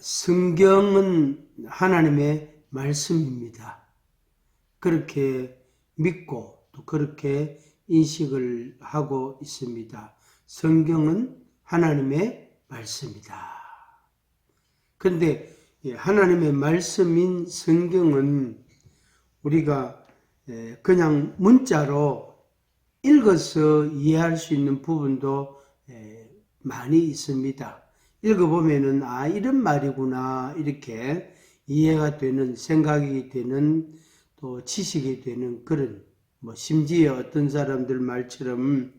성경은 하나님의 말씀입니다. 그렇게 믿고 또 그렇게 인식을 하고 있습니다. 성경은 하나님의 말씀이다. 그런데 하나님의 말씀인 성경은 우리가 그냥 문자로 읽어서 이해할 수 있는 부분도 많이 있습니다. 읽어보면은 이런 말이구나 이렇게 이해가 되는, 생각이 되는, 또 지식이 되는 그런, 심지어 어떤 사람들 말처럼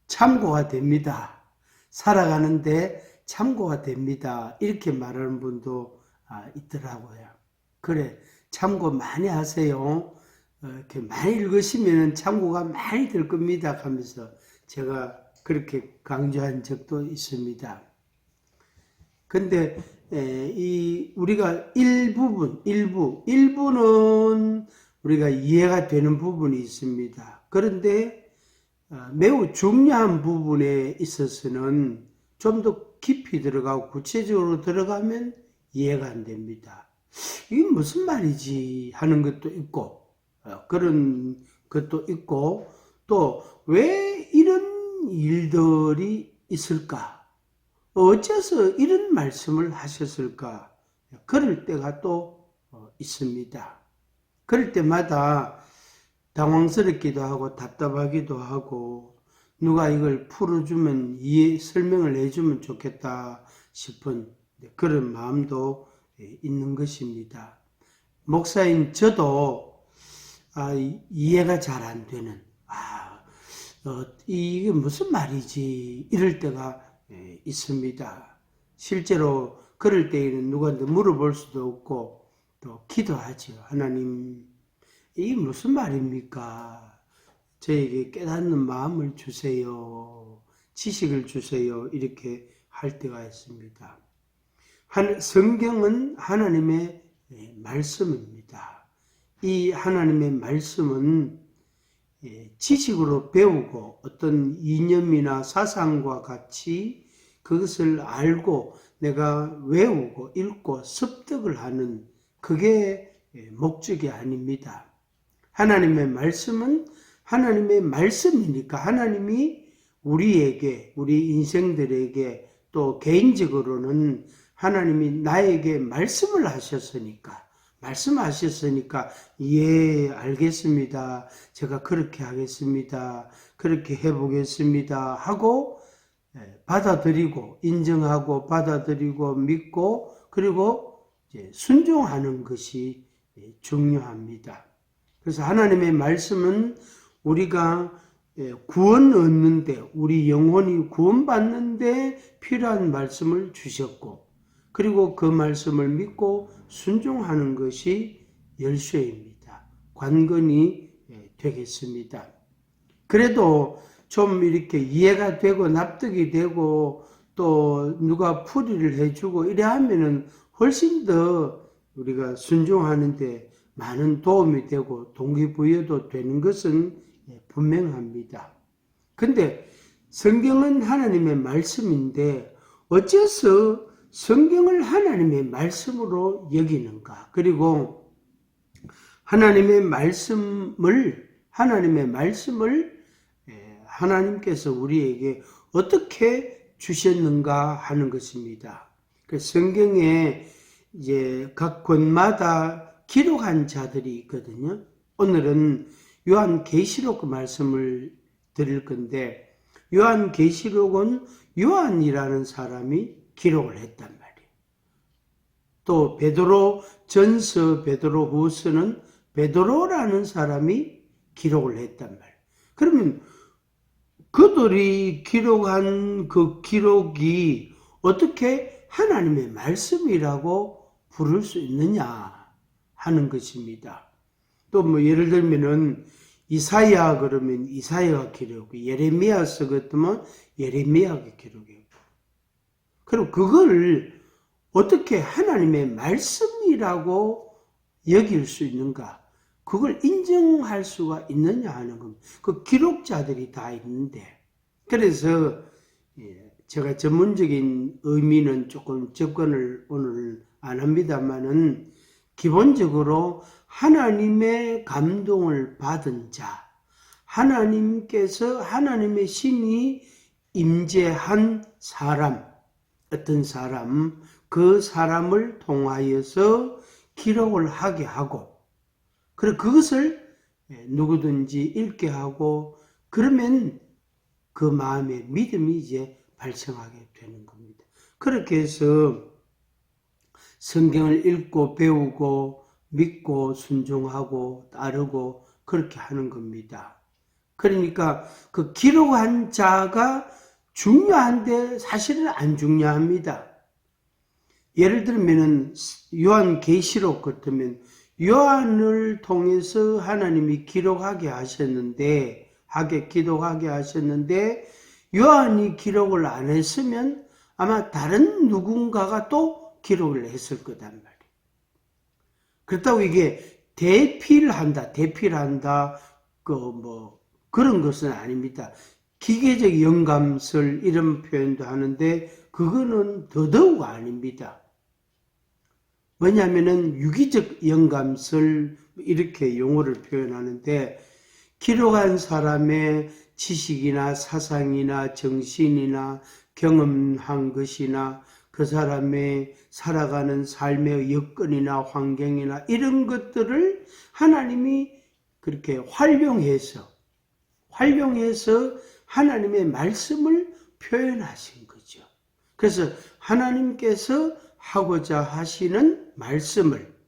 참고가 됩니다. 살아가는데 참고가 됩니다. 이렇게 말하는 분도 있더라고요. 그래, 참고 많이 하세요. 이렇게 많이 읽으시면 참고가 많이 될 겁니다 하면서 제가 그렇게 강조한 적도 있습니다. 근데 우리가 일부는 우리가 이해가 되는 부분이 있습니다. 그런데 매우 중요한 부분에 있어서는 좀 더 깊이 들어가고 구체적으로 들어가면 이해가 안 됩니다. 이게 무슨 말이지 하는 것도 있고, 그런 것도 있고, 또 왜 이런 일들이 있을까? 어째서 이런 말씀을 하셨을까? 그럴 때가 또 있습니다. 그럴 때마다 당황스럽기도 하고 답답하기도 하고 누가 이걸 풀어주면 설명을 해주면 좋겠다 싶은 그런 마음도 있는 것입니다. 목사인 저도 이해가 잘 안 되는 이게 무슨 말이지 이럴 때가 있습니다. 실제로 그럴 때에는 누구한테 물어볼 수도 없고 또 기도하죠. 하나님, 이게 무슨 말입니까? 저에게 깨닫는 마음을 주세요. 지식을 주세요. 이렇게 할 때가 있습니다. 성경은 하나님의 말씀입니다. 이 하나님의 말씀은 지식으로 배우고 어떤 이념이나 사상과 같이 그것을 알고 내가 외우고 읽고 습득을 하는 그게 목적이 아닙니다. 하나님의 말씀은 하나님의 말씀이니까 하나님이 우리에게, 우리 인생들에게 또 개인적으로는 하나님이 나에게 말씀을 하셨으니까 예, 알겠습니다. 제가 그렇게 하겠습니다. 그렇게 해보겠습니다. 하고 받아들이고 인정하고 받아들이고 믿고 그리고 순종하는 것이 중요합니다. 그래서 하나님의 말씀은 우리가 구원 얻는데, 우리 영혼이 구원받는데 필요한 말씀을 주셨고, 그리고 그 말씀을 믿고 순종하는 것이 열쇠입니다. 관건이 되겠습니다. 그래도 좀 이렇게 이해가 되고 납득이 되고 또 누가 풀이를 해주고 이래 하면은 훨씬 더 우리가 순종하는데 많은 도움이 되고 동기부여도 되는 것은 분명합니다. 근데 성경은 하나님의 말씀인데 어째서 성경을 하나님의 말씀으로 여기는가? 그리고 하나님의 말씀을 하나님께서 우리에게 어떻게 주셨는가 하는 것입니다. 성경에 이제 각 권마다 기록한 자들이 있거든요. 오늘은 요한계시록 말씀을 드릴 건데 요한계시록은 요한이라는 사람이 기록을 했단 말이에요. 또 베드로 전서, 베드로 후서는 베드로라는 사람이 기록을 했단 말이에요. 그러면 그들이 기록한 그 기록이 어떻게 하나님의 말씀이라고 부를 수 있느냐 하는 것입니다. 또 예를 들면은 이사야 그러면 이사야가 기록이고 예레미야서 같으면 예레미야가 기록이고 그럼 그걸 어떻게 하나님의 말씀이라고 여길 수 있는가? 그걸 인정할 수가 있느냐 하는 겁니다. 그 기록자들이 다 있는데 그래서 제가 전문적인 의미는 조금 접근을 오늘 안 합니다만은 기본적으로 하나님의 감동을 받은 자, 하나님께서 하나님의 신이 임재한 사람, 어떤 사람, 그 사람을 통하여서 기록을 하게 하고, 그리고 그것을 누구든지 읽게 하고, 그러면 그 마음에 믿음이 이제 발생하게 되는 겁니다. 그렇게 해서 성경을 읽고 배우고 믿고 순종하고 따르고 그렇게 하는 겁니다. 그러니까 그 기록한 자가 중요한데 사실은 안 중요합니다. 예를 들면은 요한계시록 같으면 요한을 통해서 하나님이 기록하게 하셨는데, 기록하게 하셨는데 요한이 기록을 안 했으면 아마 다른 누군가가 또 기록을 했을 거단 말이에요. 그렇다고 이게 대필한다, 그런 것은 아닙니다. 기계적 영감설 이런 표현도 하는데 그거는 더더욱 아닙니다. 뭐냐면은 유기적 영감설 이렇게 용어를 표현하는데, 기록한 사람의 지식이나 사상이나 정신이나 경험한 것이나 그 사람의 살아가는 삶의 여건이나 환경이나 이런 것들을 하나님이 그렇게 활용해서 하나님의 말씀을 표현하신 거죠. 그래서 하나님께서 하고자 하시는 말씀을,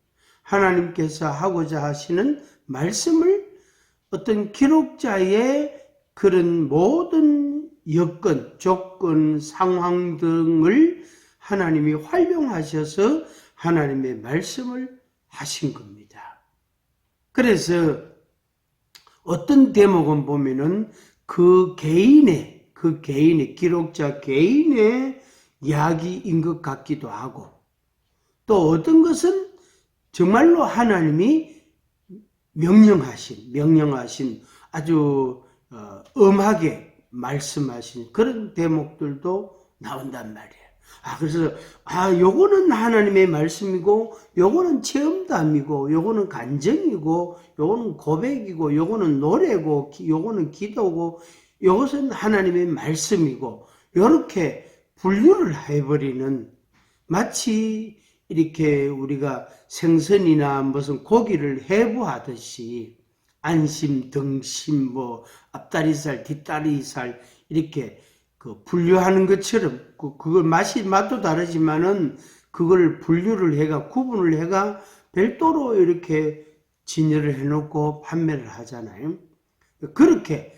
어떤 기록자의 그런 모든 여건, 조건, 상황 등을 하나님이 활용하셔서 하나님의 말씀을 하신 겁니다. 그래서 어떤 대목은 보면은 그 개인의 기록자 개인의 이야기인 것 같기도 하고, 또 어떤 것은 정말로 하나님이 명령하신 아주 엄하게 말씀하신 그런 대목들도 나온단 말이에요. 그래서 요거는 하나님의 말씀이고, 요거는 체험담이고, 요거는 간증이고, 요거는 고백이고, 요거는 노래고, 요거는 기도고, 요것은 하나님의 말씀이고, 요렇게 분류를 해버리는, 마치 이렇게 우리가 생선이나 무슨 고기를 해부하듯이 안심, 등심, 앞다리살, 뒷다리살 이렇게 그 분류하는 것처럼, 그걸 맛도 다르지만은 그걸 분류를 해가 구분을 해가 별도로 이렇게 진열을 해놓고 판매를 하잖아요. 그렇게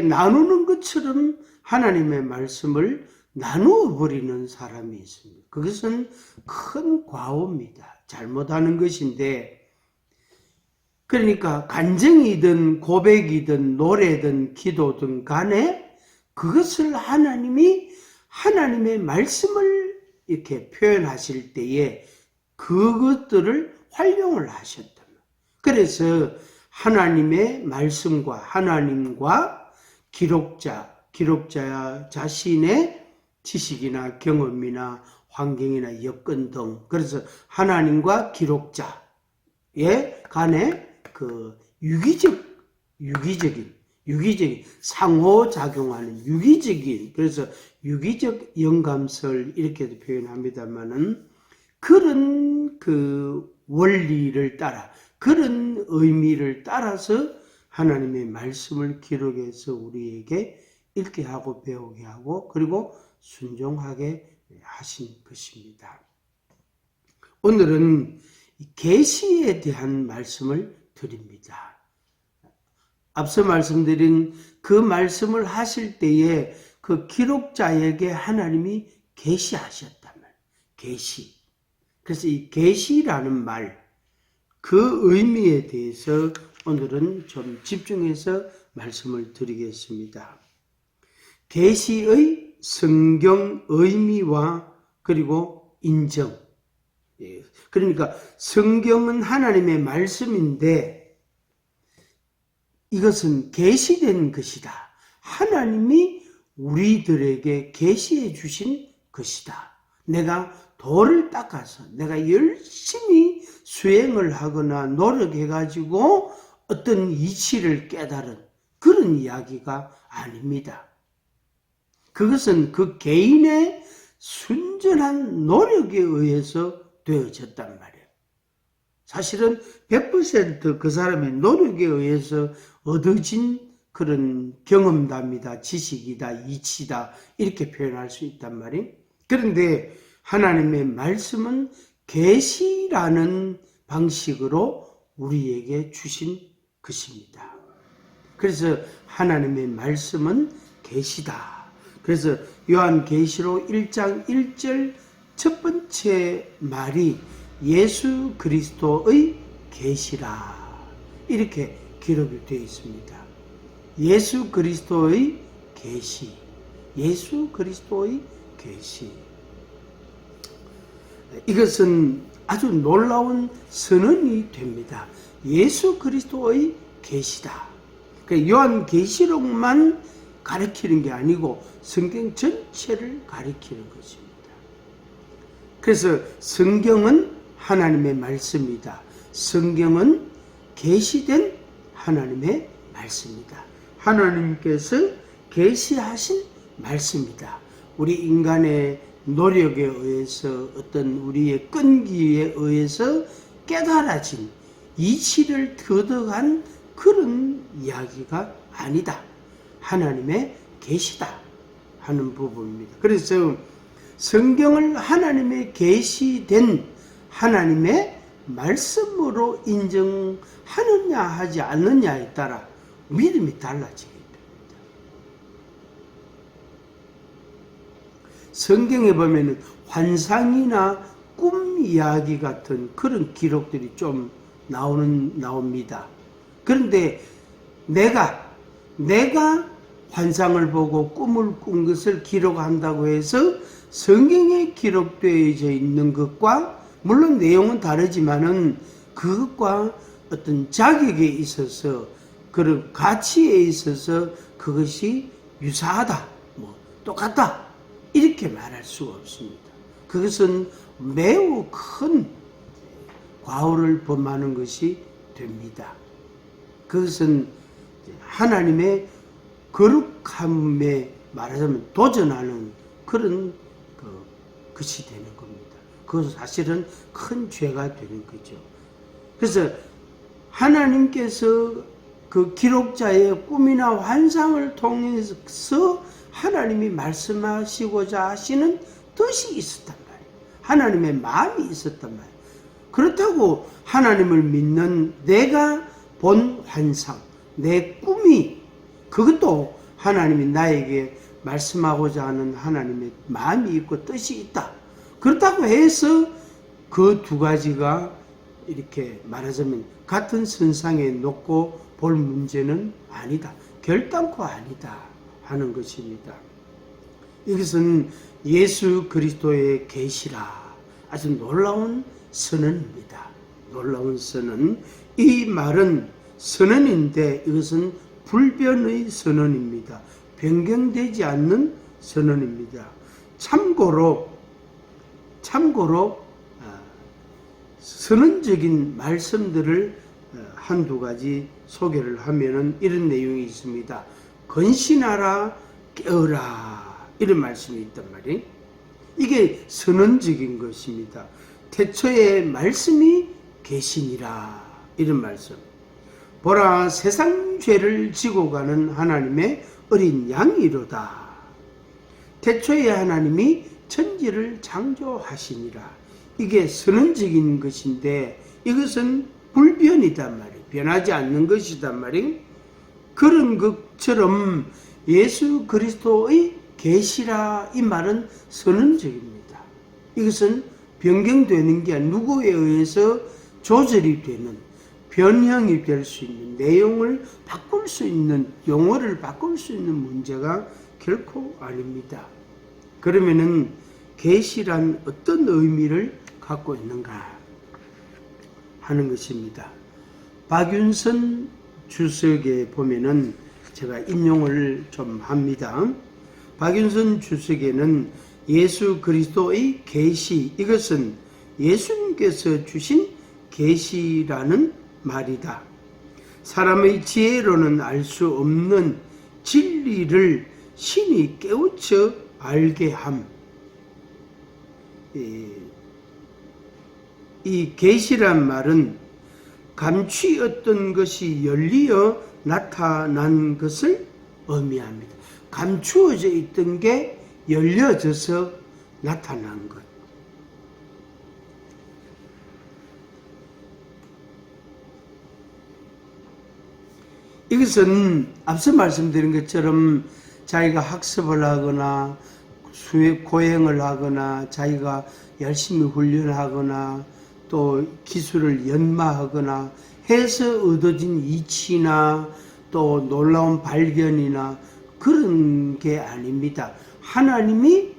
나누는 것처럼 하나님의 말씀을 나누어 버리는 사람이 있습니다. 그것은 큰 과오입니다. 잘못하는 것인데, 그러니까 간증이든 고백이든 노래든 기도든 간에 그것을 하나님의 말씀을 이렇게 표현하실 때에 그것들을 활용을 하셨다. 그래서 하나님의 말씀과 하나님과 기록자 자신의 지식이나 경험이나 환경이나 여건 등, 그래서 하나님과 기록자의 간에 그 유기적인 상호작용하는 그래서 유기적 영감설 이렇게도 표현합니다만은, 그런 그 원리를 따라, 그런 의미를 따라서 하나님의 말씀을 기록해서 우리에게 읽게 하고 배우게 하고 그리고 순종하게 하신 것입니다. 오늘은 계시에 대한 말씀을 드립니다. 앞서 말씀드린 그 말씀을 하실 때에 그 기록자에게 하나님이 계시하셨단 말이에요. 계시. 그래서 이 계시라는 말, 그 의미에 대해서 오늘은 좀 집중해서 말씀을 드리겠습니다. 계시의 성경 의미와 그리고 인정. 그러니까 성경은 하나님의 말씀인데 이것은 계시된 것이다. 하나님이 우리들에게 계시해 주신 것이다. 내가 도를 닦아서 내가 열심히 수행을 하거나 노력해가지고 어떤 이치를 깨달은 그런 이야기가 아닙니다. 그것은 그 개인의 순전한 노력에 의해서 되어졌단 말이에요. 사실은 100% 그 사람의 노력에 의해서 얻어진 그런 경험담이다, 지식이다, 이치다 이렇게 표현할 수 있단 말이에요. 그런데 하나님의 말씀은 계시라는 방식으로 우리에게 주신 것입니다. 그래서 하나님의 말씀은 계시다. 그래서 요한계시록 1장 1절 첫 번째 말이 예수 그리스도의 계시라 이렇게 기록이 되어 있습니다. 예수 그리스도의 계시, 예수 그리스도의 계시. 이것은 아주 놀라운 선언이 됩니다. 예수 그리스도의 계시다. 요한계시록만 가리키는 게 아니고 성경 전체를 가리키는 것입니다. 그래서 성경은 하나님의 말씀이다. 성경은 계시된 하나님의 말씀이다. 하나님께서 계시하신 말씀이다. 우리 인간의 노력에 의해서 어떤 우리의 끈기에 의해서 깨달아진 이치를 터득한 그런 이야기가 아니다. 하나님의 계시다 하는 부분입니다. 그래서 성경을 하나님의 계시된 하나님의 말씀으로 인정하느냐 하지 않느냐에 따라 믿음이 달라지게 됩니다. 성경에 보면 환상이나 꿈 이야기 같은 그런 기록들이 좀 나옵니다. 그런데 내가 환상을 보고 꿈을 꾼 것을 기록한다고 해서 성경에 기록되어져 있는 것과 물론 내용은 다르지만은 그것과 어떤 자격에 있어서 그런 가치에 있어서 그것이 유사하다, 똑같다 이렇게 말할 수가 없습니다. 그것은 매우 큰 과오를 범하는 것이 됩니다. 그것은 하나님의 거룩함에 말하자면 도전하는 그런 것이 되는 겁니다. 그것은 사실은 큰 죄가 되는 거죠. 그래서 하나님께서 그 기록자의 꿈이나 환상을 통해서 하나님이 말씀하시고자 하시는 뜻이 있었단 말이에요. 하나님의 마음이 있었단 말이에요. 그렇다고 하나님을 믿는 내가 본 환상, 내 꿈이 그것도 하나님이 나에게 말씀하고자 하는 하나님의 마음이 있고 뜻이 있다. 그렇다고 해서 그 두 가지가 이렇게 말하자면 같은 선상에 놓고 볼 문제는 아니다. 결단코 아니다 하는 것입니다. 이것은 예수 그리스도의 계시라. 아주 놀라운 선언입니다. 놀라운 선언. 이 말은 선언인데 이것은 불변의 선언입니다. 변경되지 않는 선언입니다. 참고로 선언적인 말씀들을 한두 가지 소개를 하면은 이런 내용이 있습니다. 건신하라, 깨어라 이런 말씀이 있단 말이에요. 이게 선언적인 것입니다. 태초에 말씀이 계시니라 이런 말씀. 보라 세상 죄를 지고 가는 하나님의 어린 양이로다. 태초에 하나님이 천지를 창조하시니라. 이게 선언적인 것인데 이것은 불변이단 말이에요. 변하지 않는 것이단 말이에요. 그런 것처럼 예수 그리스도의 계시라 이 말은 선언적입니다. 이것은 변경되는 게 아니라 누구에 의해서 조절이 되는 변형이 될 수 있는 내용을 바꿀 수 있는 용어를 바꿀 수 있는 문제가 결코 아닙니다. 그러면은 계시란 어떤 의미를 갖고 있는가 하는 것입니다. 박윤선 주석에 보면은 제가 인용을 좀 합니다. 박윤선 주석에는 예수 그리스도의 계시, 이것은 예수님께서 주신 계시라는 말이다. 사람의 지혜로는 알 수 없는 진리를 신이 깨우쳐 알게 함. 이 계시란 말은 감추었던 것이 열리어 나타난 것을 의미합니다. 감추어져 있던 게 열려져서 나타난 것. 이것은 앞서 말씀드린 것처럼 자기가 학습을 하거나 고행을 하거나 자기가 열심히 훈련하거나 또 기술을 연마하거나 해서 얻어진 이치나 또 놀라운 발견이나 그런 게 아닙니다. 하나님이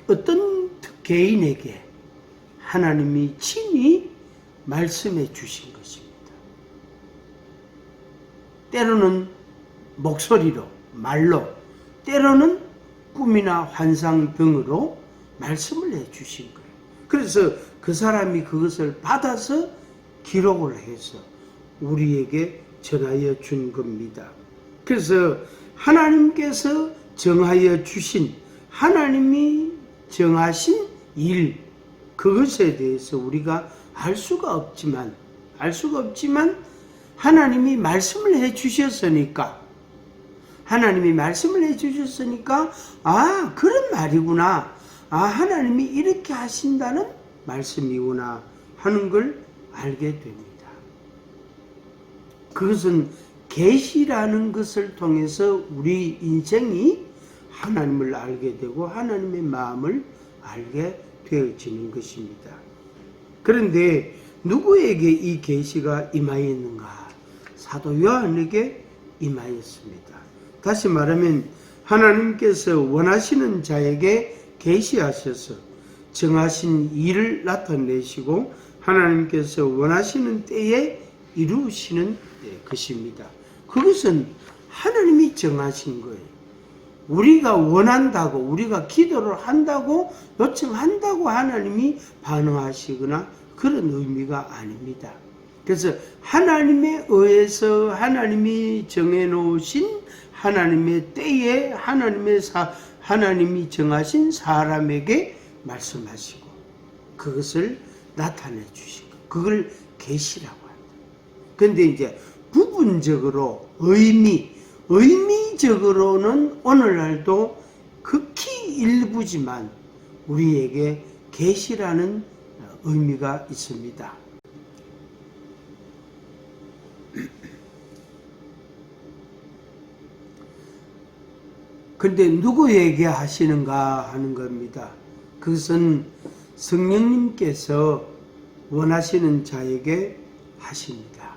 어떤 개인에게 하나님이 친히 말씀해 주신 것입니다. 때로는 목소리로, 말로, 때로는 꿈이나 환상 등으로 말씀을 해 주신 거예요. 그래서 그 사람이 그것을 받아서 기록을 해서 우리에게 전하여 준 겁니다. 그래서 하나님께서 정하여 주신, 하나님이 정하신 일, 그것에 대해서 우리가 알 수가 없지만 하나님이 말씀을 해 주셨으니까, 아, 그런 말이구나, 아, 하나님이 이렇게 하신다는 말씀이구나 하는 걸 알게 됩니다. 그것은 계시라는 것을 통해서 우리 인생이 하나님을 알게 되고 하나님의 마음을 알게 되어지는 것입니다. 그런데 누구에게 이 계시가 임하였는가? 사도 요한에게 임하였습니다. 다시 말하면 하나님께서 원하시는 자에게 계시하셔서 정하신 일을 나타내시고 하나님께서 원하시는 때에 이루시는 것입니다. 그것은 하나님이 정하신 거예요. 우리가 원한다고, 우리가 기도를 한다고, 요청한다고 하나님이 반응하시거나 그런 의미가 아닙니다. 그래서 하나님에 의해서 하나님이 정해놓으신 하나님의 때에 하나님이 정하신 사람에게 말씀하시고 그것을 나타내 주신 것, 그걸 계시라고 합니다. 그런데 이제 부분적으로 의미적으로는 오늘날도 극히 일부지만 우리에게 계시라는 의미가 있습니다. 그런데 누구에게 하시는가 하는 겁니다. 그것은 성령님께서 원하시는 자에게 하십니다.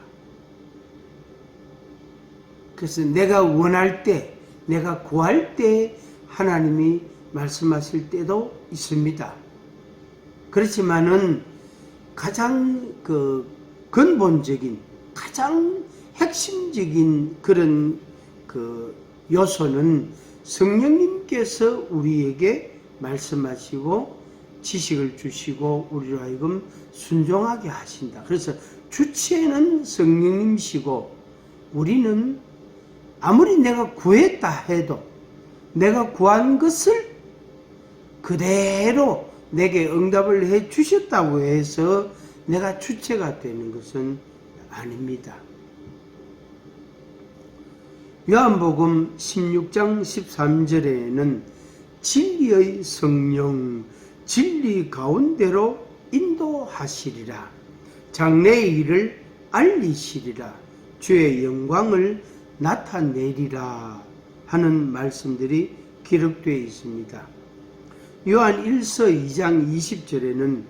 그래서 내가 원할 때, 내가 구할 때 하나님이 말씀하실 때도 있습니다. 그렇지만은 가장 근본적인, 가장 핵심적인 그런 요소는 성령님께서 우리에게 말씀하시고 지식을 주시고 우리로 하여금 순종하게 하신다. 그래서 주체는 성령님이시고 우리는 아무리 내가 구했다 해도 내가 구한 것을 그대로 내게 응답을 해 주셨다고 해서 내가 주체가 되는 것은 아닙니다. 요한복음 16장 13절에는 진리의 성령, 진리 가운데로 인도하시리라, 장래의 일을 알리시리라, 주의 영광을 나타내리라 하는 말씀들이 기록되어 있습니다. 요한 1서 2장 20절에는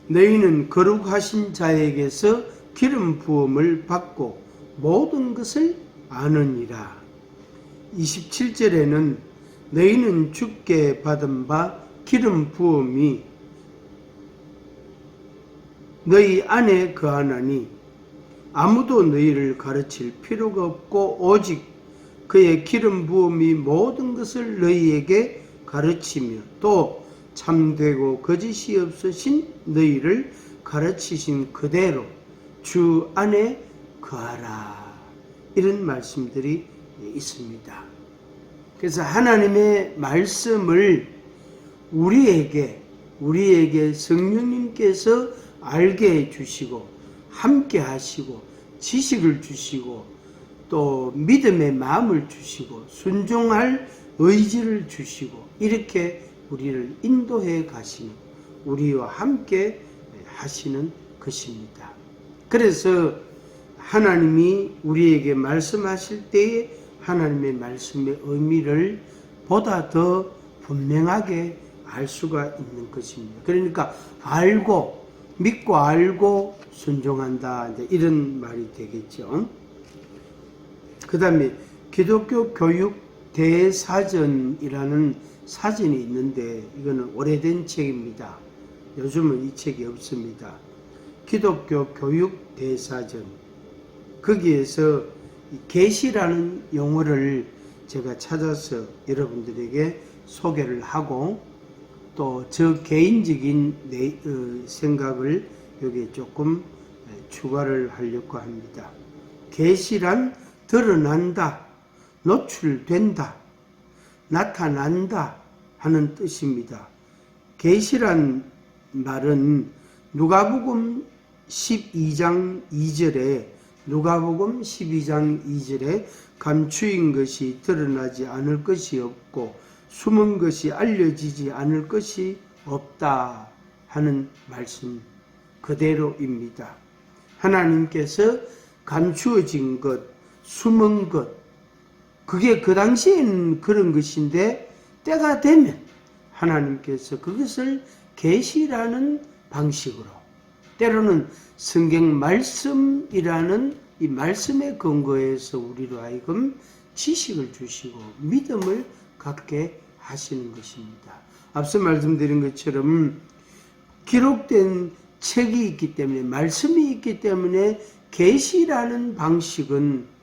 너희는 거룩하신 자에게서 기름 부음을 받고 모든 것을 아느니라. 27절에는 너희는 주께 받은 바 기름 부음이 너희 안에 거하나니 아무도 너희를 가르칠 필요가 없고 오직 그의 기름 부음이 모든 것을 너희에게 가르치며 또 참되고 거짓이 없으신 너희를 가르치신 그대로 주 안에 거하라. 이런 말씀들이 있습니다. 그래서 하나님의 말씀을 우리에게 성령님께서 알게 해주시고 함께 하시고 지식을 주시고 또 믿음의 마음을 주시고 순종할 의지를 주시고 이렇게 우리를 인도해 가시는, 우리와 함께 하시는 것입니다. 그래서 하나님이 우리에게 말씀하실 때에 하나님의 말씀의 의미를 보다 더 분명하게 알 수가 있는 것입니다. 그러니까 믿고 알고 순종한다, 이런 말이 되겠죠. 그 다음에 기독교 교육 대사전이라는 사전이 있는데 이거는 오래된 책입니다. 요즘은 이 책이 없습니다. 기독교 교육 대사전. 거기에서 계시라는 용어를 제가 찾아서 여러분들에게 소개를 하고 또 저 개인적인 생각을 여기에 조금 추가를 하려고 합니다. 계시란 드러난다, 노출된다, 나타난다 하는 뜻입니다. 계시란 말은 누가복음 12장 2절에 감추인 것이 드러나지 않을 것이 없고 숨은 것이 알려지지 않을 것이 없다 하는 말씀 그대로입니다. 하나님께서 감추어진 것, 숨은 것, 그게 그 당시에는 그런 것인데 때가 되면 하나님께서 그것을 계시라는 방식으로, 때로는 성경 말씀이라는 이 말씀에 근거해서 우리로 하여금 지식을 주시고 믿음을 갖게 하시는 것입니다. 앞서 말씀드린 것처럼 기록된 책이 있기 때문에, 말씀이 있기 때문에 계시라는 방식은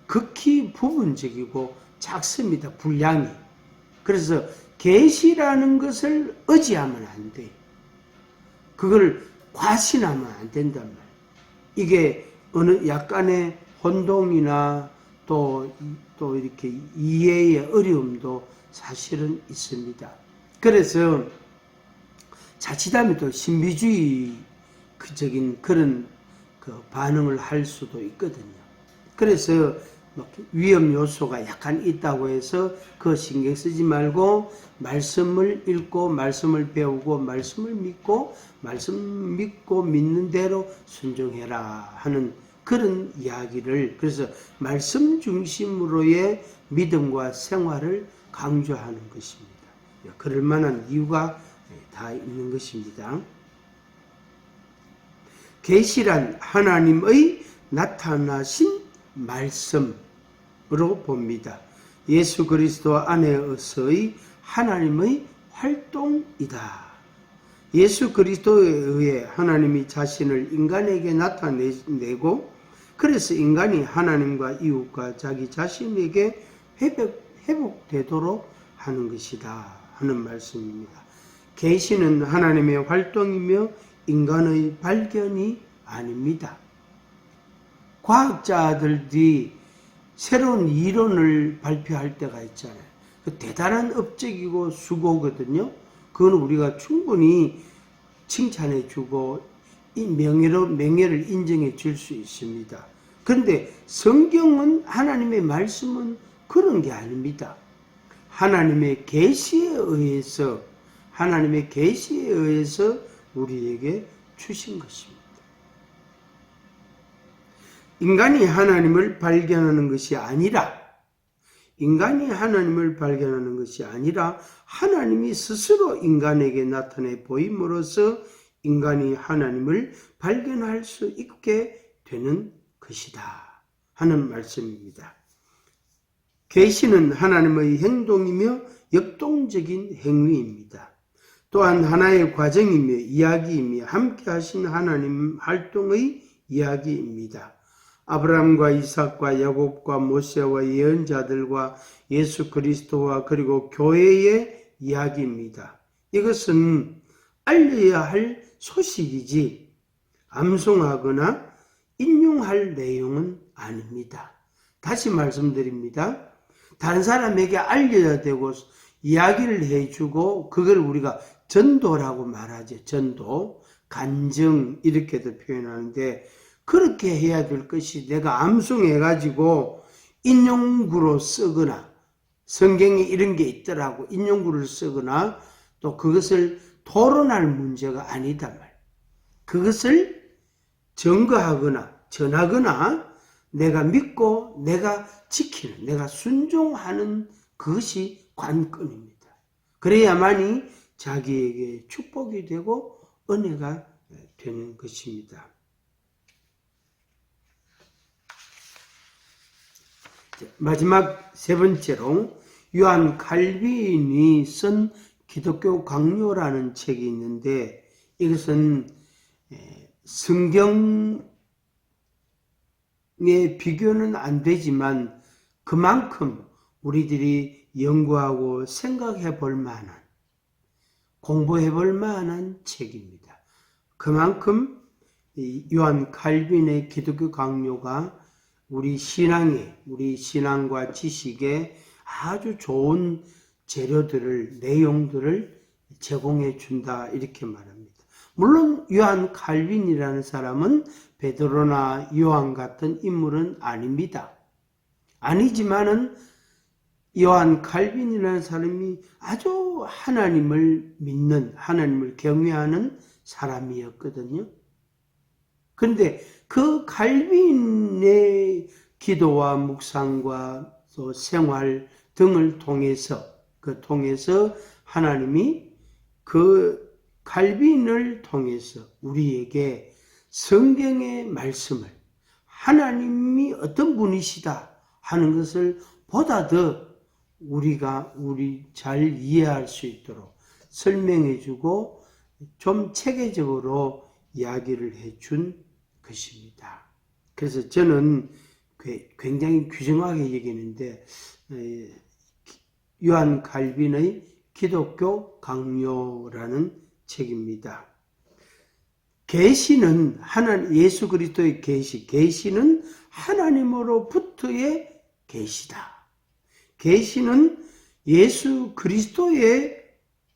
극히 부분적이고 작습니다. 분량이. 그래서 계시라는 것을 의지하면 안 돼요. 그걸 과신하면 안 된단 말이에요. 이게 어느 약간의 혼동이나 또 이렇게 이해의 어려움도 사실은 있습니다. 그래서 자칫하면 또 신비주의적인 그런 반응을 할 수도 있거든요. 그래서 위험 요소가 약간 있다고 해서 그거 신경 쓰지 말고 말씀을 읽고 말씀을 배우고 말씀을 믿고 말씀 믿고 믿는 대로 순종해라 하는 그런 이야기를, 그래서 말씀 중심으로의 믿음과 생활을 강조하는 것입니다. 그럴 만한 이유가 다 있는 것입니다. 계시란 하나님의 나타나신 말씀으로 봅니다. 예수 그리스도 안에서의 하나님의 활동이다. 예수 그리스도에 의해 하나님이 자신을 인간에게 나타내고 그래서 인간이 하나님과 이웃과 자기 자신에게 회복되도록 하는 것이다 하는 말씀입니다. 계시는 하나님의 활동이며 인간의 발견이 아닙니다. 과학자들이 새로운 이론을 발표할 때가 있잖아요. 대단한 업적이고 수고거든요. 그건 우리가 충분히 칭찬해주고 명예를 인정해 줄 수 있습니다. 그런데 성경은, 하나님의 말씀은 그런 게 아닙니다. 하나님의 계시에 의해서 우리에게 주신 것입니다. 인간이 하나님을 발견하는 것이 아니라 하나님이 스스로 인간에게 나타내 보임으로써 인간이 하나님을 발견할 수 있게 되는 것이다 하는 말씀입니다. 계시는 하나님의 행동이며 역동적인 행위입니다. 또한 하나의 과정이며 이야기이며 함께 하신 하나님 활동의 이야기입니다. 아브라함과 이삭과 야곱과 모세와 예언자들과 예수 그리스도와 그리고 교회의 이야기입니다. 이것은 알려야 할 소식이지 암송하거나 인용할 내용은 아닙니다. 다시 말씀드립니다. 다른 사람에게 알려야 되고 이야기를 해주고 그걸 우리가 전도라고 말하죠. 전도, 간증 이렇게도 표현하는데 그렇게 해야 될 것이 내가 암송해가지고 인용구로 쓰거나 성경에 이런 게 있더라고 인용구를 쓰거나 또 그것을 토론할 문제가 아니다 말. 그것을 증거하거나 전하거나 내가 믿고 내가 지키는 내가 순종하는 그것이 관건입니다. 그래야만이 자기에게 축복이 되고 은혜가 되는 것입니다. 마지막 세 번째로 요한 칼빈이 쓴 기독교 강요라는 책이 있는데 이것은 성경에 비교는 안 되지만 그만큼 우리들이 연구하고 생각해 볼 만한 공부해 볼 만한 책입니다. 그만큼 요한 칼빈의 기독교 강요가 우리 신앙과 지식에 아주 좋은 재료들을, 내용들을 제공해 준다 이렇게 말합니다. 물론 요한 칼빈이라는 사람은 베드로나 요한 같은 인물은 아닙니다. 아니지만은 요한 칼빈이라는 사람이 아주 하나님을 믿는, 하나님을 경외하는 사람이었거든요. 그런데 그 칼빈의 기도와 묵상과 또 생활 등을 통해서 하나님이 그 칼빈을 통해서 우리에게 성경의 말씀을 하나님이 어떤 분이시다 하는 것을 보다 더 우리 잘 이해할 수 있도록 설명해 주고 좀 체계적으로 이야기를 해준 것입니다. 그래서 저는 굉장히 귀중하게 여기는데 요한 칼빈의 기독교 강요라는 책입니다. 계시는 예수 그리스도의 계시는 하나님으로부터의 계시다. 계시는 예수 그리스도에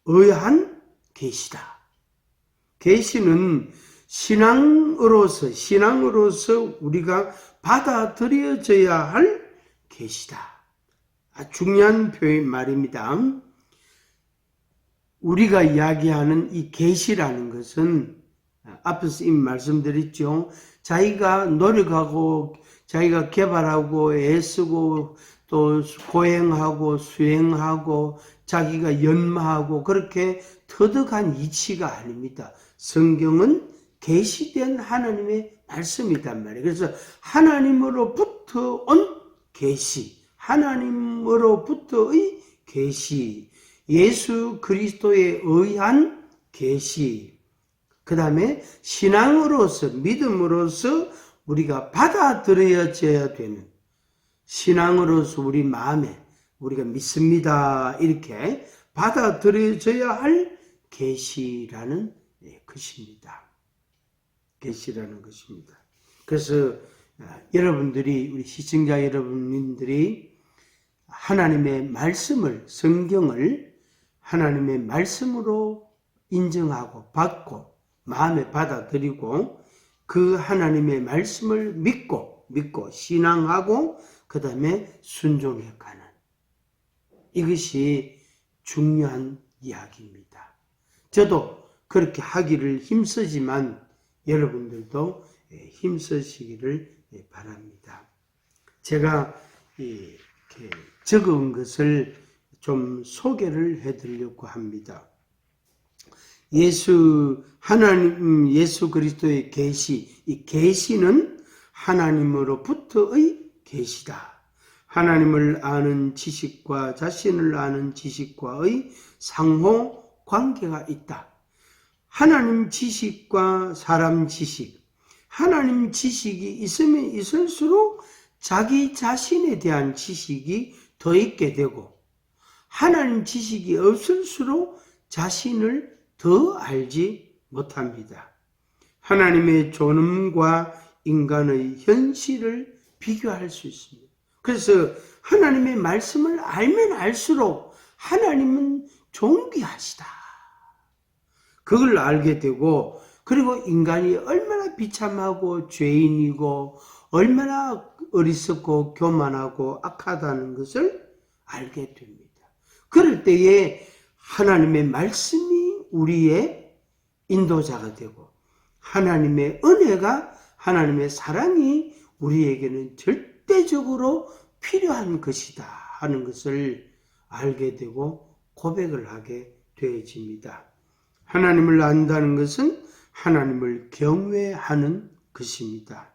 의한 계시다. 계시는 신앙으로서 우리가 받아들여져야 할 계시다. 중요한 표현 말입니다. 우리가 이야기하는 이 계시라는 것은 앞에서 이미 말씀드렸죠. 자기가 노력하고 자기가 개발하고 애쓰고 또 고행하고 수행하고 자기가 연마하고 그렇게 터득한 이치가 아닙니다. 성경은 계시된 하나님의 말씀이란 말이에요. 그래서 하나님으로부터 온 계시, 하나님으로부터의 계시, 예수 그리스도에 의한 계시, 그 다음에 신앙으로서 믿음으로서 우리가 받아들여져야 되는 신앙으로서 우리 마음에 우리가 믿습니다 이렇게 받아들여져야 할 계시라는 것입니다. 계시라는 것입니다. 그래서 여러분들이 우리 시청자 여러분들이 하나님의 말씀을 성경을 하나님의 말씀으로 인정하고 받고 마음에 받아들이고 그 하나님의 말씀을 믿고 신앙하고 그 다음에 순종해 가는 이것이 중요한 이야기입니다. 저도 그렇게 하기를 힘쓰지만 여러분들도 힘쓰시기를 바랍니다. 제가 이렇게 적은 것을 좀 소개를 해드리려고 합니다. 하나님 예수 그리스도의 계시, 이 계시는 하나님으로부터의 계시다. 하나님을 아는 지식과 자신을 아는 지식과의 상호 관계가 있다. 하나님 지식과 사람 지식, 하나님 지식이 있으면 있을수록 자기 자신에 대한 지식이 더 있게 되고 하나님 지식이 없을수록 자신을 더 알지 못합니다. 하나님의 존엄과 인간의 현실을 비교할 수 있습니다. 그래서 하나님의 말씀을 알면 알수록 하나님은 존귀하시다. 그걸 알게 되고, 그리고 인간이 얼마나 비참하고 죄인이고 얼마나 어리석고 교만하고 악하다는 것을 알게 됩니다. 그럴 때에 하나님의 말씀이 우리의 인도자가 되고 하나님의 은혜가, 하나님의 사랑이 우리에게는 절대적으로 필요한 것이다 하는 것을 알게 되고 고백을 하게 되어집니다. 하나님을 안다는 것은 하나님을 경외하는 것입니다.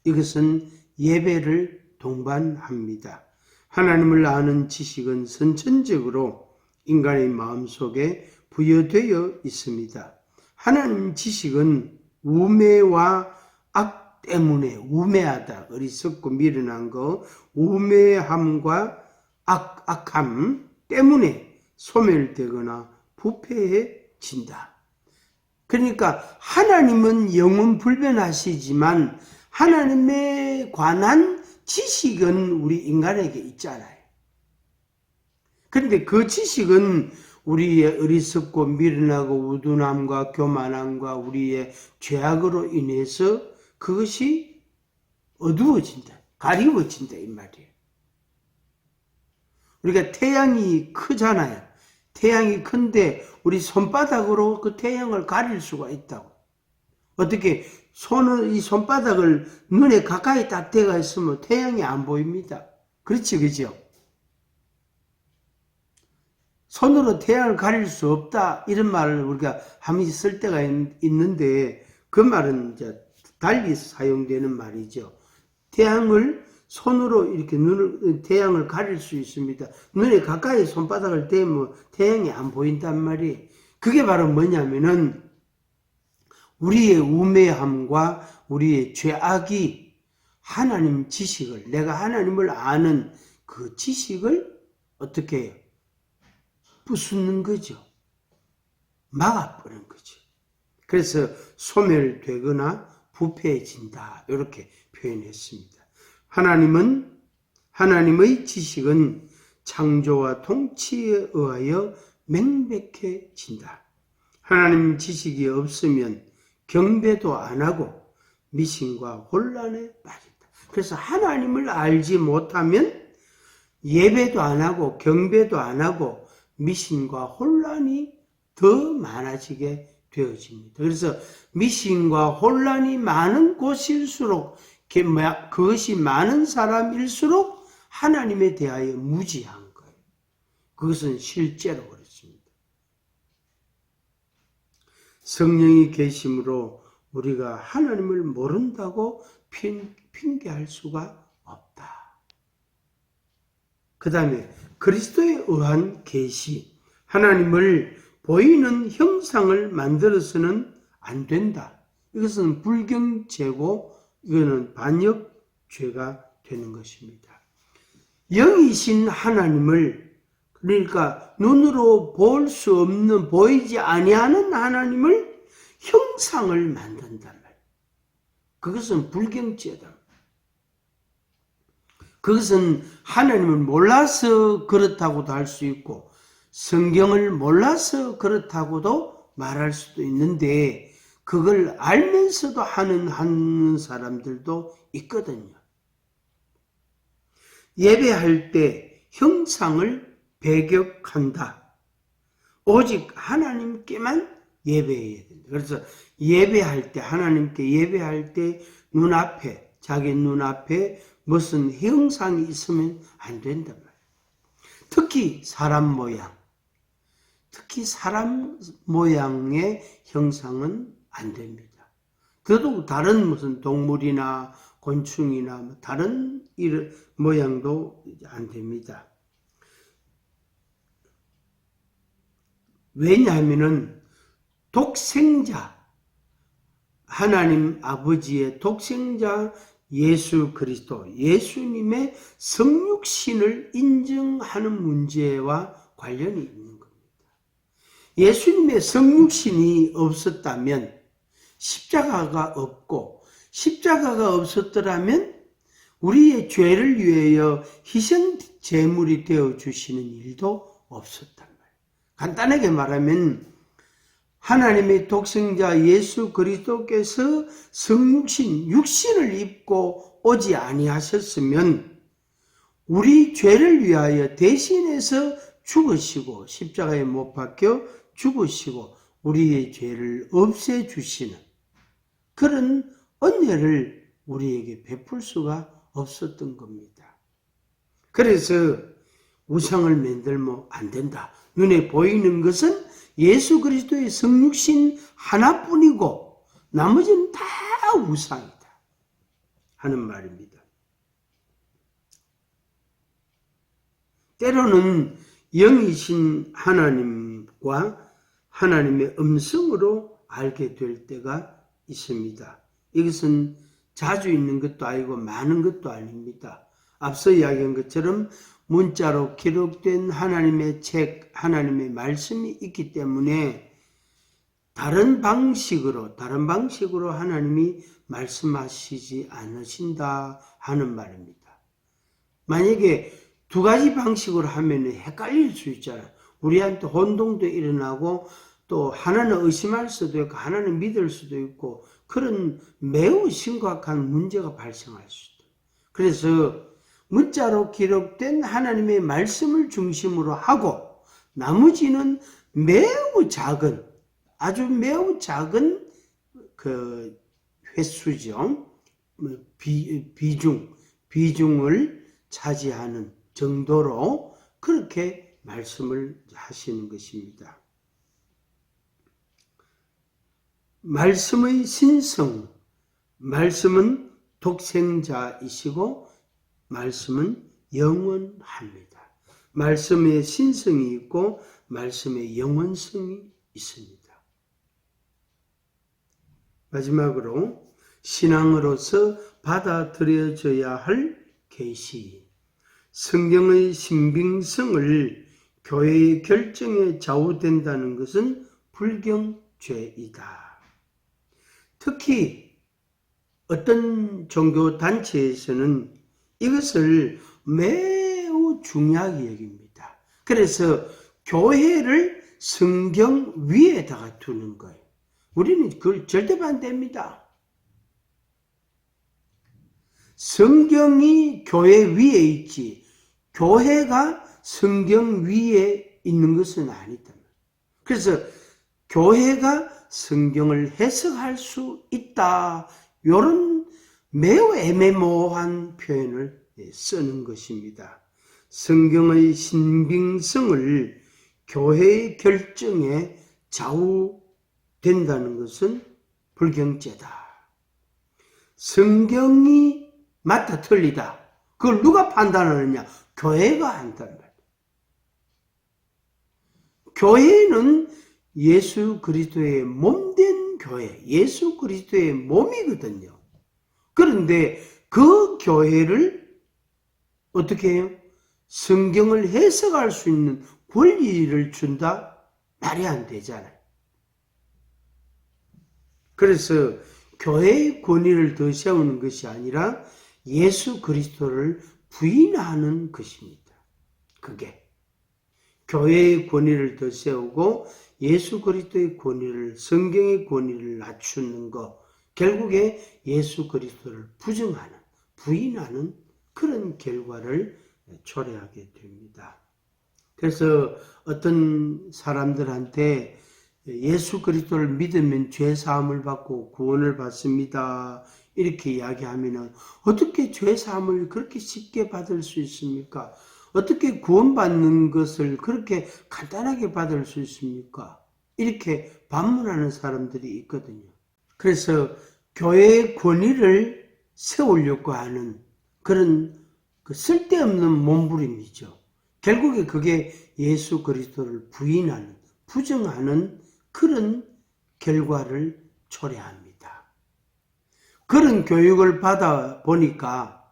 이것은 예배를 동반합니다. 하나님을 아는 지식은 선천적으로 인간의 마음속에 부여되어 있습니다. 하나님 지식은 우매와 악 때문에, 우매하다, 어리석고 미련한 거, 우매함과 악함 때문에 소멸되거나 부패해진다. 그러니까 하나님은 영원 불변하시지만 하나님에 관한 지식은 우리 인간에게 있잖아요. 그런데 그 지식은 우리의 어리석고 미련하고 우둔함과 교만함과 우리의 죄악으로 인해서 그것이 어두워진다, 가리워진다 이 말이에요. 우리가 태양이 크잖아요. 태양이 큰데 우리 손바닥으로 그 태양을 가릴 수가 있다고. 어떻게 이 손바닥을 눈에 가까이 딱 대가 있으면 태양이 안 보입니다. 그렇지, 그죠? 손으로 태양을 가릴 수 없다 이런 말을 우리가 한번 쓸 때가 있는데 그 말은 이제 달리 사용되는 말이죠. 태양을 손으로 이렇게 태양을 가릴 수 있습니다. 눈에 가까이 손바닥을 대면 태양이 안 보인단 말이에요. 그게 바로 뭐냐면은 우리의 우매함과 우리의 죄악이 하나님 지식을, 내가 하나님을 아는 그 지식을 어떻게 해요? 부수는 거죠. 막아버리는 거죠. 그래서 소멸되거나 부패해진다 이렇게 표현했습니다. 하나님의 지식은 창조와 통치에 의하여 명백해진다. 하나님 지식이 없으면 경배도 안 하고 미신과 혼란에 빠진다. 그래서 하나님을 알지 못하면 예배도 안 하고 경배도 안 하고 미신과 혼란이 더 많아지게 되어집니다. 그래서 미신과 혼란이 많은 곳일수록, 그것이 많은 사람일수록 하나님에 대하여 무지한 거예요. 그것은 실제로 그렇습니다. 성령이 계심으로 우리가 하나님을 모른다고 핑계할 수가 없다. 그 다음에 그리스도에 의한 계시, 하나님을 보이는 형상을 만들어서는 안 된다. 이것은 불경죄고 이거는 반역죄가 되는 것입니다. 영이신 하나님을, 그러니까 눈으로 볼 수 없는, 보이지 아니하는 하나님을 형상을 만든단 말이에요. 그것은 불경죄다. 그것은 하나님을 몰라서 그렇다고도 할 수 있고 성경을 몰라서 그렇다고도 말할 수도 있는데 그걸 알면서도 하는 사람들도 있거든요. 예배할 때 형상을 배격한다. 오직 하나님께만 예배해야 된다. 그래서 예배할 때, 하나님께 예배할 때 눈앞에, 자기 눈앞에 무슨 형상이 있으면 안 된단 말이에요. 특히 사람 모양의 형상은 안 됩니다. 더더욱 다른 무슨 동물이나 곤충이나 다른 이런 모양도 안 됩니다. 왜냐하면은 독생자, 하나님 아버지의 독생자 예수 그리스도, 예수님의 성육신을 인정하는 문제와 관련이 있는 겁니다. 예수님의 성육신이 없었다면 십자가가 없고, 십자가가 없었더라면 우리의 죄를 위하여 희생 제물이 되어 주시는 일도 없었단 말이에요. 간단하게 말하면 하나님의 독생자 예수 그리스도께서 성육신, 육신을 입고 오지 아니하셨으면 우리 죄를 위하여 대신해서 죽으시고 십자가에 못 박혀 죽으시고 우리의 죄를 없애주시는 그런 은혜를 우리에게 베풀 수가 없었던 겁니다. 그래서 우상을 만들면 안 된다. 눈에 보이는 것은 예수 그리스도의 성육신 하나뿐이고 나머지는 다 우상이다 하는 말입니다. 때로는 영이신 하나님과 하나님의 음성으로 알게 될 때가 있습니다. 이것은 자주 있는 것도 아니고 많은 것도 아닙니다. 앞서 이야기한 것처럼 문자로 기록된 하나님의 책, 하나님의 말씀이 있기 때문에 다른 방식으로 하나님이 말씀하시지 않으신다 하는 말입니다. 만약에 두 가지 방식으로 하면 헷갈릴 수 있잖아요. 우리한테 혼동도 일어나고 또 하나는 의심할 수도 있고 하나는 믿을 수도 있고 그런 매우 심각한 문제가 발생할 수 있다. 그래서 문자로 기록된 하나님의 말씀을 중심으로 하고 나머지는 매우 작은 아주 매우 작은 그 횟수죠. 비중을 차지하는 정도로 그렇게 말씀을 하시는 것입니다. 말씀의 신성, 말씀은 독생자이시고 말씀은 영원합니다. 말씀의 신성이 있고 말씀의 영원성이 있습니다. 마지막으로 신앙으로서 받아들여져야 할 계시, 성경의 신빙성을 교회의 결정에 좌우된다는 것은 불경죄이다. 특히 어떤 종교단체에서는 이것을 매우 중요하게 여깁니다. 그래서 교회를 성경 위에다가 두는 거예요. 우리는 그걸 절대 반대합니다. 성경이 교회 위에 있지 교회가 성경 위에 있는 것은 아니다. 그래서 교회가 성경을 해석할 수 있다. 이런 매우 애매모호한 표현을 쓰는 것입니다. 성경의 신빙성을 교회의 결정에 좌우된다는 것은 불경죄다. 성경이 맞다 틀리다. 그걸 누가 판단하느냐? 교회가 한단 말이에요. 교회는 예수 그리스도의 몸된 교회, 예수 그리스도의 몸이거든요. 그런데 그 교회를 어떻게 해요? 성경을 해석할 수 있는 권리를 준다? 말이 안 되잖아요. 그래서 교회의 권위를 더 세우는 것이 아니라 예수 그리스도를 부인하는 것입니다. 그게 교회의 권위를 더 세우고 예수 그리스도의 권위를, 성경의 권위를 낮추는 것, 결국에 예수 그리스도를 부정하는, 부인하는 그런 결과를 초래하게 됩니다. 그래서 어떤 사람들한테 예수 그리스도를 믿으면 죄 사함을 받고 구원을 받습니다. 이렇게 이야기하면 어떻게 죄 사함을 그렇게 쉽게 받을 수 있습니까? 어떻게 구원받는 것을 그렇게 간단하게 받을 수 있습니까? 이렇게 반문하는 사람들이 있거든요. 그래서 교회의 권위를 세우려고 하는 그런 쓸데없는 몸부림이죠. 결국에 그게 예수 그리스도를 부인하는, 부정하는 그런 결과를 초래합니다. 그런 교육을 받아 보니까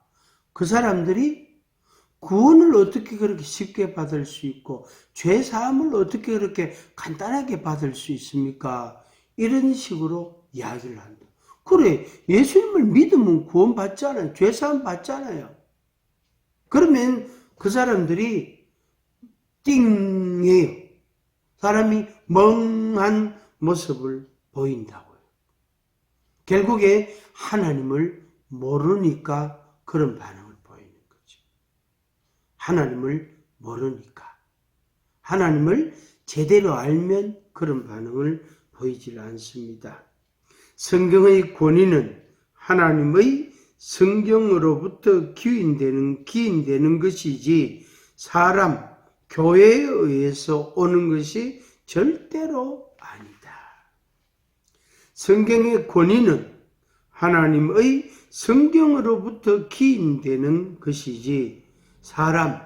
그 사람들이 구원을 어떻게 그렇게 쉽게 받을 수 있고 죄 사함을 어떻게 그렇게 간단하게 받을 수 있습니까? 이런 식으로 이야기를 한다. 그래, 예수님을 믿으면 구원 받잖아요. 죄 사함 받잖아요. 그러면 그 사람들이 띵해요. 사람이 멍한 모습을 보인다고요. 결국에 하나님을 모르니까 그런 반응을 보이는 거죠. 하나님을 모르니까. 하나님을 제대로 알면 그런 반응을 보이질 않습니다. 성경의 권위는 하나님의 성경으로부터 기인되는 것이지 사람, 교회에 의해서 오는 것이 절대로 아니다. 성경의 권위는 하나님의 성경으로부터 기인되는 것이지 사람,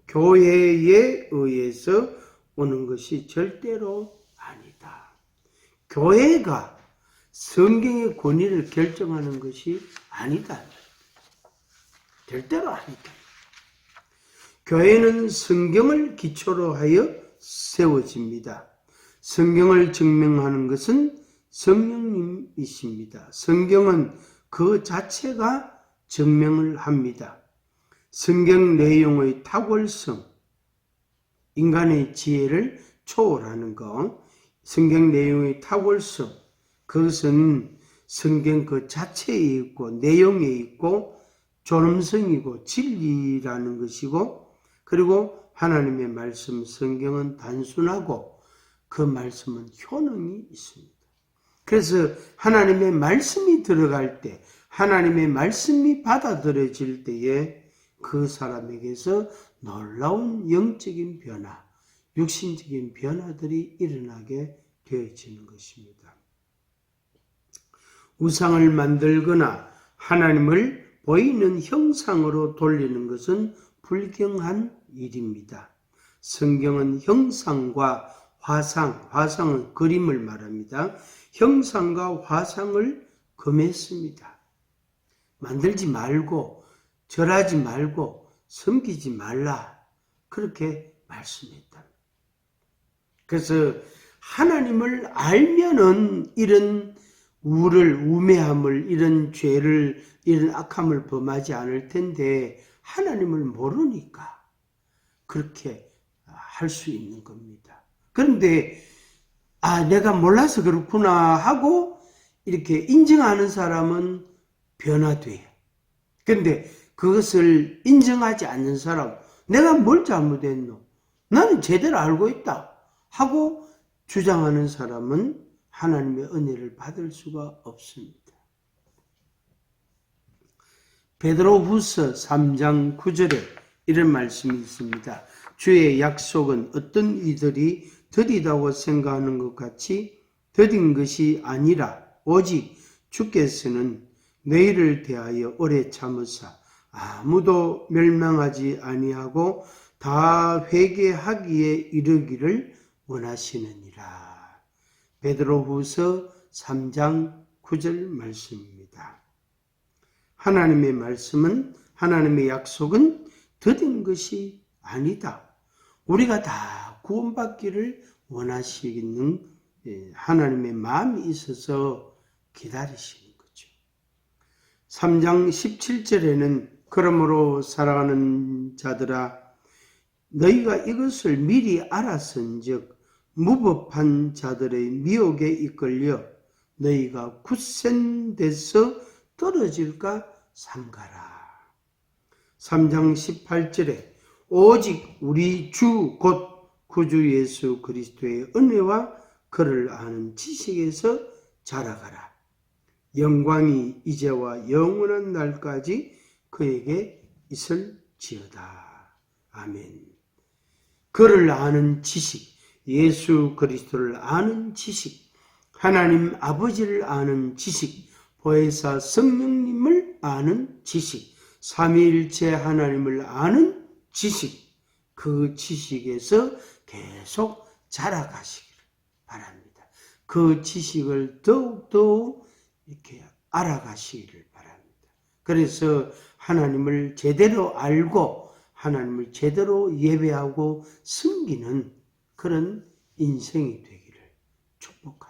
교회에 의해서 오는 것이 절대로 아니다. 교회가 성경의 권위를 결정하는 것이 아니다. 절대로 아니다. 교회는 성경을 기초로 하여 세워집니다. 성경을 증명하는 것은 성령님이십니다. 성경은 그 자체가 증명을 합니다. 성경 내용의 탁월성, 인간의 지혜를 초월하는 것, 성경 내용의 탁월성, 그것은 성경 그 자체에 있고 내용에 있고 존엄성이고 진리라는 것이고 그리고 하나님의 말씀 성경은 단순하고 그 말씀은 효능이 있습니다. 그래서 하나님의 말씀이 들어갈 때 하나님의 말씀이 받아들여질 때에 그 사람에게서 놀라운 영적인 변화, 육신적인 변화들이 일어나게 되어지는 것입니다. 우상을 만들거나 하나님을 보이는 형상으로 돌리는 것은 불경한 일입니다. 성경은 형상과 화상은 그림을 말합니다. 형상과 화상을 금했습니다. 만들지 말고 절하지 말고 섬기지 말라 그렇게 말씀했다. 그래서 하나님을 알면은 이런 우매함을 이런 죄를 이런 악함을 범하지 않을 텐데 하나님을 모르니까 그렇게 할 수 있는 겁니다. 그런데 내가 몰라서 그렇구나 하고 이렇게 인정하는 사람은 변화돼요. 그런데 그것을 인정하지 않는 사람, 내가 뭘 잘못했노? 나는 제대로 알고 있다 하고 주장하는 사람은 하나님의 은혜를 받을 수가 없습니다. 베드로후서 3장 9절에 이런 말씀이 있습니다. 주의 약속은 어떤 이들이 더디다고 생각하는 것 같이 더딘 것이 아니라 오직 주께서는 너희를 대하여 오래 참으사 아무도 멸망하지 아니하고 다 회개하기에 이르기를 원하시느니라. 베드로후서 3장 9절 말씀입니다. 하나님의 말씀은 하나님의 약속은 더딘 것이 아니다. 우리가 다 구원받기를 원하시는 하나님의 마음이 있어서 기다리시는 거죠. 3장 17절에는 그러므로 사랑하는 자들아 너희가 이것을 미리 알았은즉 무법한 자들의 미혹에 이끌려 너희가 굳센 데서 떨어질까 삼가라. 3장 18절에 오직 우리 주 곧 구주 예수 그리스도의 은혜와 그를 아는 지식에서 자라가라. 영광이 이제와 영원한 날까지 그에게 있을지어다. 아멘. 그를 아는 지식, 예수 그리스도를 아는 지식, 하나님 아버지를 아는 지식, 보혜사 성령님을 아는 지식, 삼위일체 하나님을 아는 지식, 그 지식에서 계속 자라가시기를 바랍니다. 그 지식을 더욱더욱 이렇게 알아가시기를 바랍니다. 그래서 하나님을 제대로 알고 하나님을 제대로 예배하고 섬기는 그런 인생이 되기를 축복합니다.